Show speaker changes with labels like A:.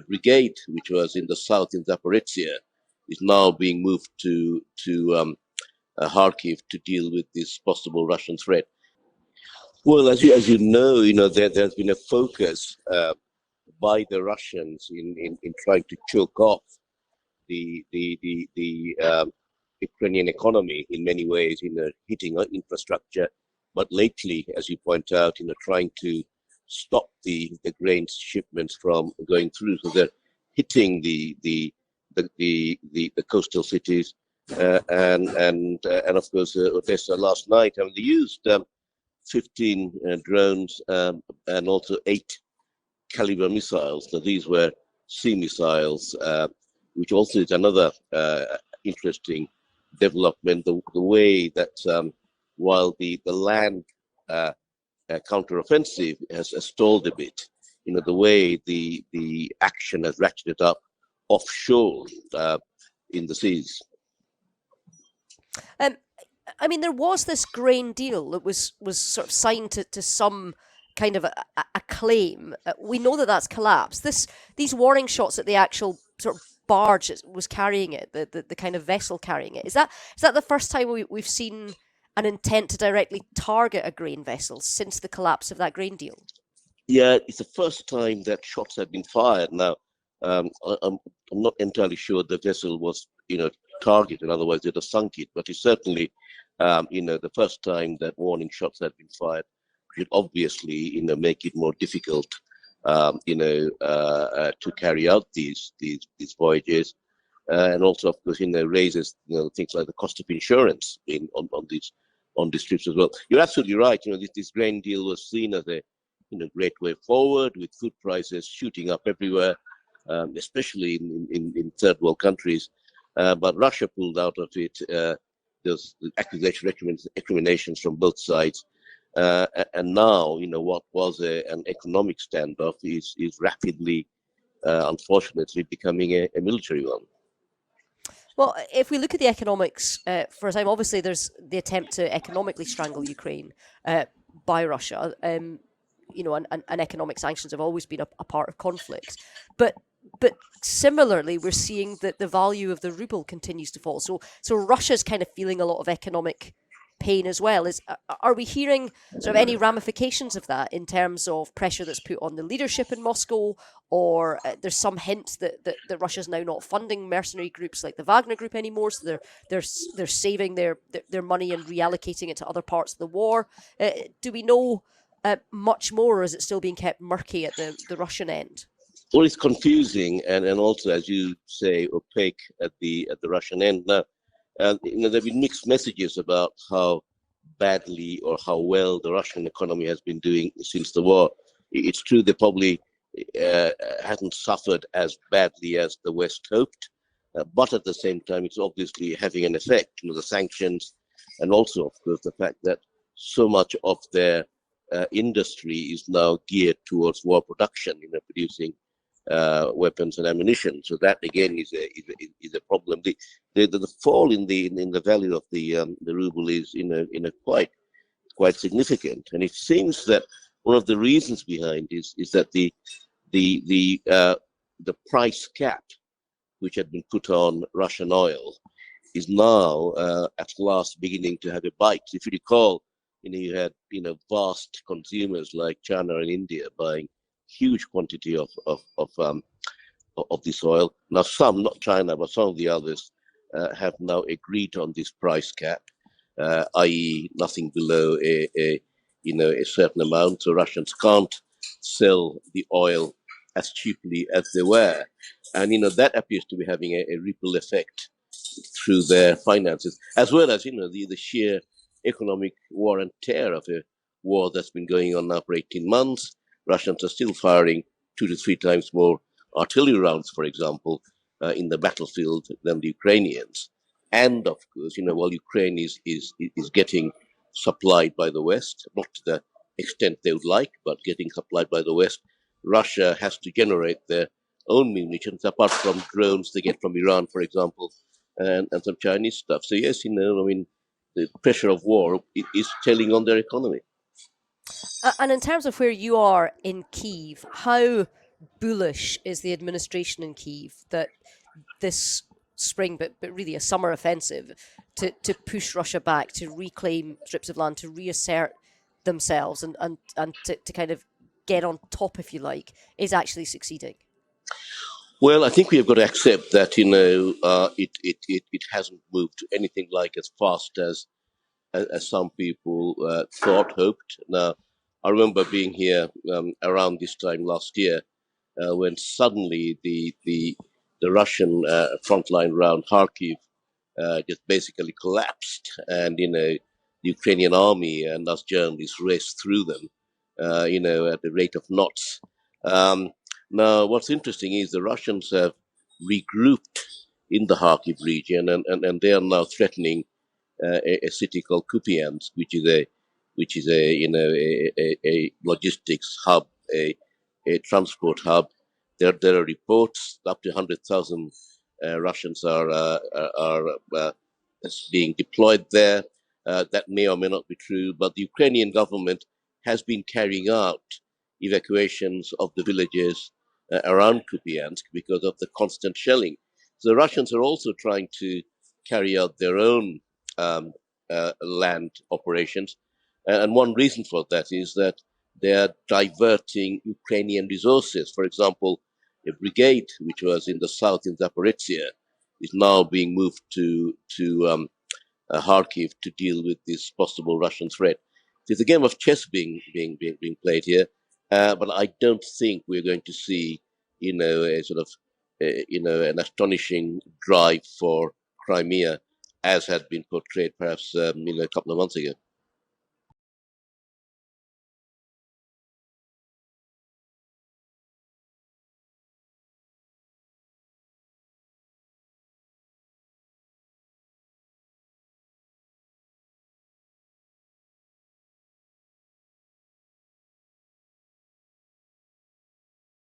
A: brigade, which was in the south in Zaporizhia, is now being moved to Kharkiv to deal with this possible Russian threat. Well, as you know, there's been a focus by the Russians in trying to choke off the Ukrainian economy in many ways, hitting infrastructure, but lately, as you point out, trying to stop the grain shipments from going through. So they're hitting the coastal cities, and of course Odessa last night. I mean, they used 15 drones and also 8 caliber missiles. So these were sea missiles, which also is another interesting development. The way that while the land counteroffensive has stalled a bit, the way the action has ratcheted up offshore in the seas.
B: I mean, there was this grain deal that was sort of signed to some kind of acclaim. We know that that's collapsed. These warning shots at the actual sort of barge that was carrying it, the kind of vessel carrying it. Is that the first time we've seen an intent to directly target a grain vessel since the collapse of that grain deal?
A: Yeah, it's the first time that shots have been fired. Now, I'm not entirely sure the vessel was, targeted. Otherwise, they'd have sunk it. But it's certainly, the first time that warning shots had been fired. Would obviously, make it more difficult, to carry out these voyages, and also, of course, raises things like the cost of insurance on these trips as well. You're absolutely right. This grain deal was seen as a great way forward, with food prices shooting up everywhere, especially in third world countries. But Russia pulled out of it. There's recriminations from both sides. And now, what was an economic standoff is rapidly, unfortunately, becoming a military one.
B: Well, if we look at the economics for a time, obviously there's the attempt to economically strangle Ukraine by Russia. And economic sanctions have always been a part of conflict. But similarly, we're seeing that the value of the ruble continues to fall. So Russia's kind of feeling a lot of economic pain as well. Are we hearing sort of any ramifications of that in terms of pressure that's put on the leadership in Moscow, or there's some hint that Russia's now not funding mercenary groups like the Wagner Group anymore, so they're saving their money and reallocating it to other parts of the war? Do we know much more, or is it still being kept murky at the Russian end?
A: Well, it's confusing and also, as you say, opaque at the Russian end. Now, there have been mixed messages about how badly or how well the Russian economy has been doing since the war. It's true they probably hadn't suffered as badly as the West hoped, but at the same time, it's obviously having an effect. The sanctions, and also, of course, the fact that so much of their industry is now geared towards war production, producing weapons and ammunition. So that again is a problem. The fall in the value of the ruble is quite significant, and it seems that one of the reasons behind is that the price cap which had been put on Russian oil is now at last beginning to have a bite. If you recall, you had vast consumers like China and India buying huge quantity of this oil. Now, some, not China, but some of the others have now agreed on this price cap, i.e., nothing below a certain amount. So Russians can't sell the oil as cheaply as they were, and that appears to be having a ripple effect through their finances, as well as the sheer economic war and tear of a war that's been going on now for 18 months. Russians are still firing 2 to 3 times more artillery rounds, for example, in the battlefield than the Ukrainians. And of course, while Ukraine is getting supplied by the West, not to the extent they would like, but getting supplied by the West, Russia has to generate their own munitions, apart from drones they get from Iran, for example, and some Chinese stuff. So yes, the pressure of war is telling on their economy.
B: And in terms of where you are in Kyiv, how bullish is the administration in Kyiv that this spring, but really a summer offensive to push Russia back, to reclaim strips of land, to reassert themselves, and to kind of get on top, if you like, is actually succeeding?
A: Well, I think we have got to accept that it hasn't moved to anything like as fast as some people hoped. Now, I remember being here around this time last year when suddenly the Russian front line around Kharkiv just basically collapsed, and the Ukrainian army and us journalists raced through them, at the rate of knots. Um, Now, what's interesting is the Russians have regrouped in the Kharkiv region, and they are now threatening a city called Kupiansk, which is a a logistics hub, a transport hub. There are reports up to 100,000 Russians are being deployed there. That may or may not be true, but the Ukrainian government has been carrying out evacuations of the villages around Kupiansk because of the constant shelling. So the Russians are also trying to carry out their own land operations. And one reason for that is that they are diverting Ukrainian resources. For example, a brigade which was in the south in Zaporizhia is now being moved to Kharkiv to deal with this possible Russian threat. There's a game of chess being played here, but I don't think we're going to see, a sort of, an astonishing drive for Crimea as had been portrayed perhaps, a couple of months ago.